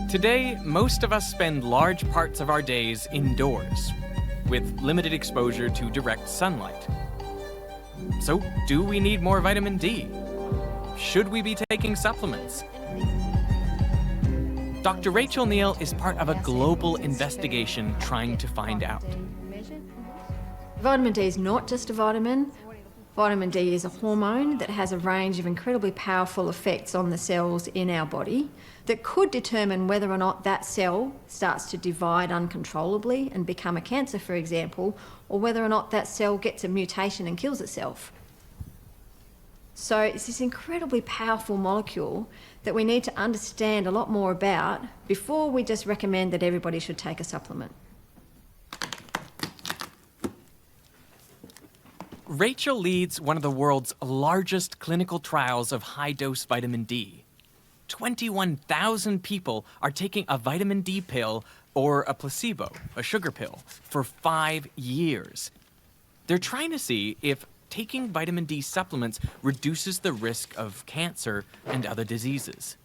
Today, most of us spend large parts of our days indoors, with limited exposure to direct sunlight. So, do we need more vitamin D? Should we be taking supplements? Dr. Rachel Neal is part of a global investigation trying to find out. Vitamin D is not just a vitamin. Vitamin D is a hormone that has a range of incredibly powerful effects on the cells in our body that could determine whether or not that cell starts to divide uncontrollably and become a cancer, for example, or whether or not that cell gets a mutation and kills itself. So it's this incredibly powerful molecule that we need to understand a lot more about before we just recommend that everybody should take a supplement. Rachel leads one of the world's largest clinical trials of high-dose vitamin D. 21,000 people are taking a vitamin D pill or a placebo, a sugar pill, for 5 years. They're trying to see if taking vitamin D supplements reduces the risk of cancer and other diseases.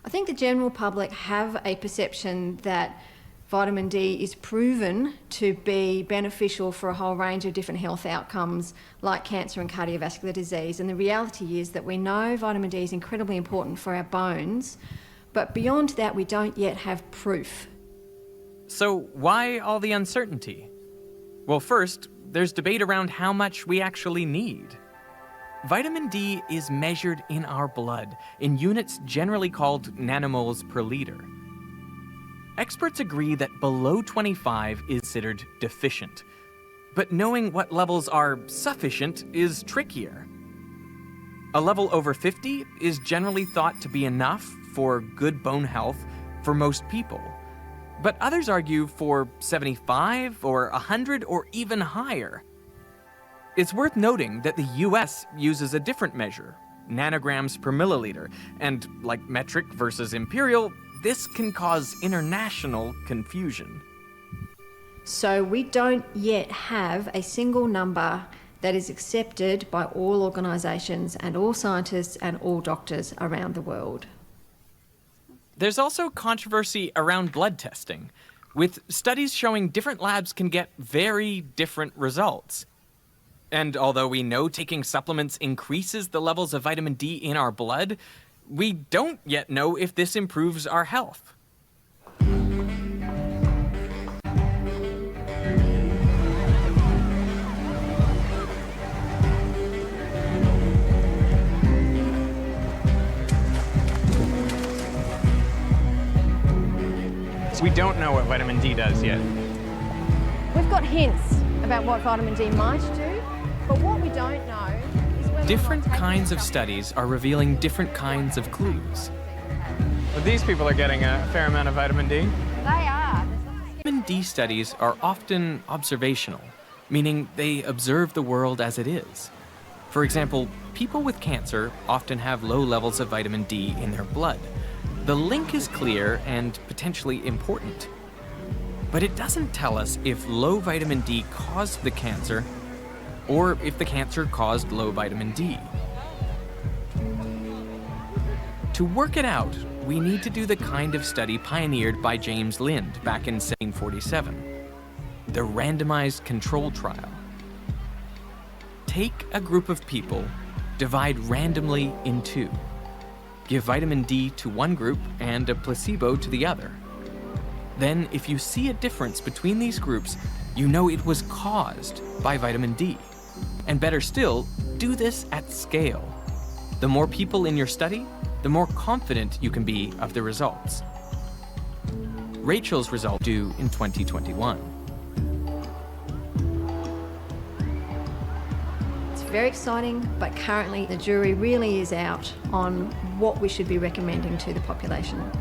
I think the general public have a perception that vitamin D is proven to be beneficial for a whole range of different health outcomes like cancer and cardiovascular disease. And the reality is that we know vitamin D is incredibly important for our bones, but beyond that, we don't yet have proof. So why all the uncertainty? Well, first, there's debate around how much we actually need. Vitamin D is measured in our blood in units generally called nanomoles per liter. Experts agree that below 25 is considered deficient, but knowing what levels are sufficient is trickier. A level over 50 is generally thought to be enough for good bone health for most people, but others argue for 75 or 100 or even higher. It's worth noting that the US uses a different measure, nanograms per milliliter, and like metric versus imperial, this can cause international confusion. So we don't yet have a single number that is accepted by all organisations and all scientists and all doctors around the world. There's also controversy around blood testing, with studies showing different labs can get very different results. And although we know taking supplements increases the levels of vitamin D in our blood, we don't yet know if this improves our health. We don't know what vitamin D does yet. We've got hints about what vitamin D might do, but what we don't know is whether Different kinds of studies are revealing different kinds of clues. But these people are getting a fair amount of vitamin D. They are. Vitamin D studies are often observational, meaning they observe the world as it is. For example, people with cancer often have low levels of vitamin D in their blood. The link is clear and potentially important. But it doesn't tell us if low vitamin D caused the cancer or if the cancer caused low vitamin D. To work it out, we need to do the kind of study pioneered by James Lind back in 1747, the randomized control trial. Take a group of people, divide randomly in two. Give vitamin D to one group and a placebo to the other. Then, if you see a difference between these groups, you know it was caused by vitamin D. And better still, do this at scale. The more people in your study, the more confident you can be of the results. Rachel's result due in 2021. It's very exciting, but currently the jury really is out on what we should be recommending to the population.